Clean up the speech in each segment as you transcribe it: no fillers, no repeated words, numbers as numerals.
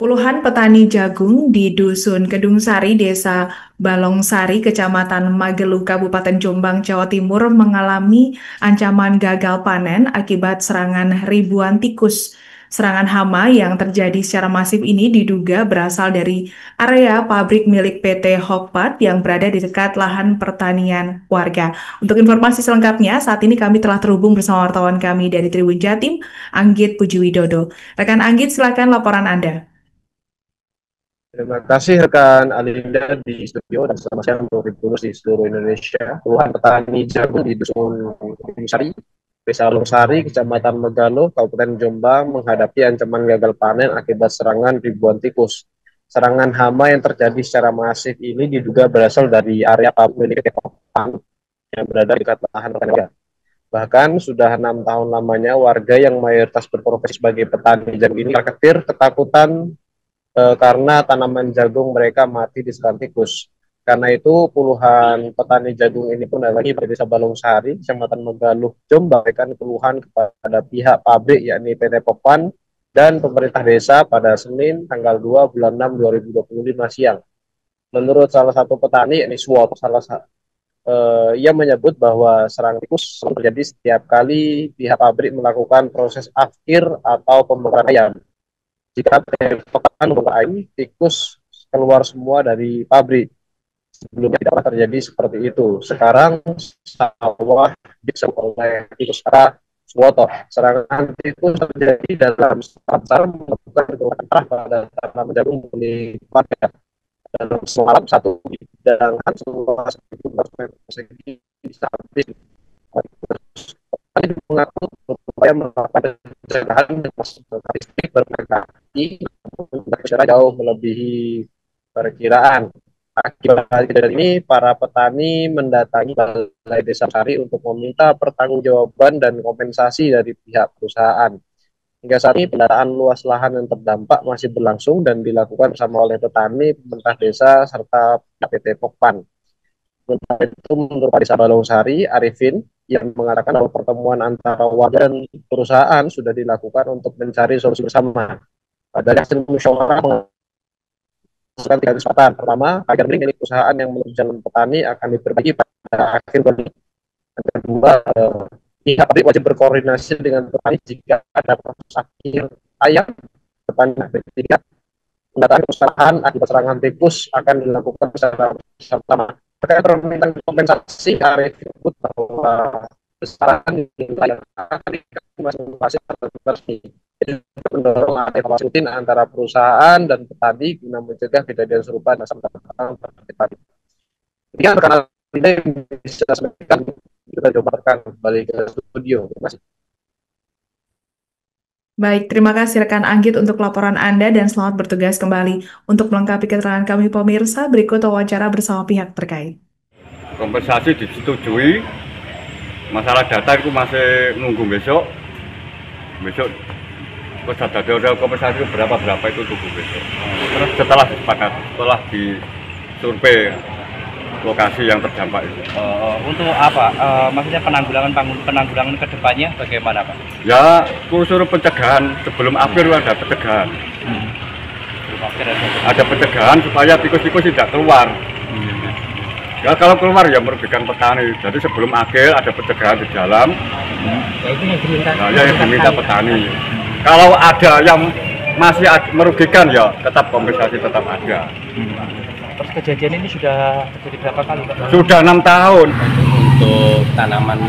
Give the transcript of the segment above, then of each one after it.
Puluhan petani jagung di Dusun Kedung Sari, Desa Balongsari, Kecamatan Mageluh, Kabupaten Jombang, Jawa Timur mengalami ancaman gagal panen akibat serangan ribuan tikus. Serangan hama yang terjadi secara masif ini diduga berasal dari area pabrik milik PT Hokpat yang berada di dekat lahan pertanian warga. Untuk informasi selengkapnya, saat ini kami telah terhubung bersama wartawan kami dari Tribun Jatim, Anggit Pujiwidodo. Rekan Anggit, silakan laporan Anda. Terima kasih rekan Alinda di studio dan selamat siang untuk Tribuners di seluruh Indonesia. Puluhan petani jagung di Dusun Kedung Sari, Desa Longsari, Kecamatan Megaluh, Kabupaten Jombang menghadapi ancaman gagal panen akibat serangan ribuan tikus. Serangan hama yang terjadi secara masif ini diduga berasal dari area pabrik yang berada di dekat lahan pertanian. Bahkan sudah 6 tahun lamanya warga yang mayoritas berprofesi sebagai petani jagung ini ketakutan karena tanaman jagung mereka mati diserang tikus. Karena itu puluhan petani jagung ini pun lagi di Desa Balongsari, Kecamatan Megaluh, Jombang, memberikan keluhan kepada pihak pabrik yakni PT Popan dan pemerintah desa pada Senin tanggal 2 bulan 6 2025 siang. Menurut salah satu petani yakni Suwoto, ia menyebut bahwa serang tikus terjadi setiap kali pihak pabrik melakukan proses akhir atau pembakaran ayam. Jika pekan mulai, tikus keluar semua dari pabrik. Sebelumnya tidak pernah terjadi seperti itu. Sekarang sawah diserang oleh tikus kara Suwoto. Serangan tikus terjadi dalam pasar melakukan kerusakan pada tanaman jagung milik warga dalam semalam satu. Sedangkan semua persegi bisa habis. Ini mengaku upaya melakukan pencegahan dan statistik berprestasi secara jauh melebihi perkiraan. Akibat kejadian ini, para petani mendatangi Balai Desa Sari untuk meminta pertanggungjawaban dan kompensasi dari pihak perusahaan. Hingga saat ini pendataan luas lahan yang terdampak masih berlangsung dan dilakukan bersama oleh petani, pemerintah desa, serta PT Pokpan. Sementara itu, menurut Pak Desa Balongsari, Arifin, yang mengatakan bahwa pertemuan antara warga dan perusahaan sudah dilakukan untuk mencari solusi bersama. Dari hasil musyawarah menghasilkan 3 kesempatan. Pertama, agar milik perusahaan yang menuju jalan petani akan diperbagi pada akhir bulan. Yang kedua, pihak pabrik wajib berkoordinasi dengan petani jika ada proses akhir ayam depannya. Ketiga, pendataan perusahaan akibat serangan tikus akan dilakukan secara bersama. Terkait permintaan kompensasi, Arif menyebut bahwa besaran yang akan masing-masing resmi mendorong evaluasi rutin antara perusahaan dan petani guna mencegah kejadian serupa dan mendatang terjadi. Demikian rekan Anda yang bisa sampaikan, kita coba kembali ke studio. Terima kasih. Baik, terima kasih rekan Anggit untuk laporan Anda dan selamat bertugas kembali. Untuk melengkapi keterangan kami pemirsa, berikut wawancara bersama pihak terkait. Kompensasi disetujui, masalah data itu masih nunggu besok ada kompensasi berapa itu tunggu besok. Terus setelah disepakati, setelah disurvei lokasi yang terdampak itu. Untuk apa? Maksudnya penanggulangan ke depannya bagaimana, Pak? Ya, unsur pencegahan sebelum akhir ada pencegahan. Ada pencegahan supaya tikus-tikus tidak keluar. Ya kalau keluar ya merugikan petani. Jadi sebelum akhir ada pencegahan di dalam. Ya itu yang diminta. Nah, yang diminta petani. Kalau ada yang masih merugikan ya tetap kompensasi tetap ada. Terus kejadian ini sudah terjadi berapa kali, Pak? Sudah 6 tahun. Untuk tanaman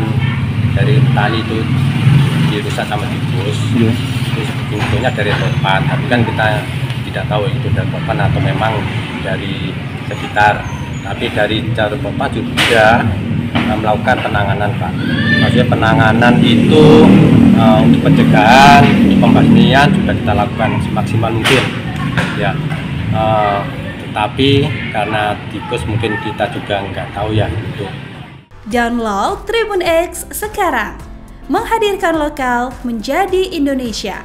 dari petani itu dirusak sama tikus. Terus sebetulnya dari Popan, tapi kan kita tidak tahu itu dari Popan atau memang dari sekitar. Tapi dari jalur Popan juga melakukan penanganan, Pak. Maksudnya penanganan itu untuk pencegahan, untuk pembasmian juga kita lakukan semaksimal mungkin. Ya. Tapi karena tikus mungkin kita juga nggak tahu ya itu. Download Tribun X sekarang, menghadirkan lokal menjadi Indonesia.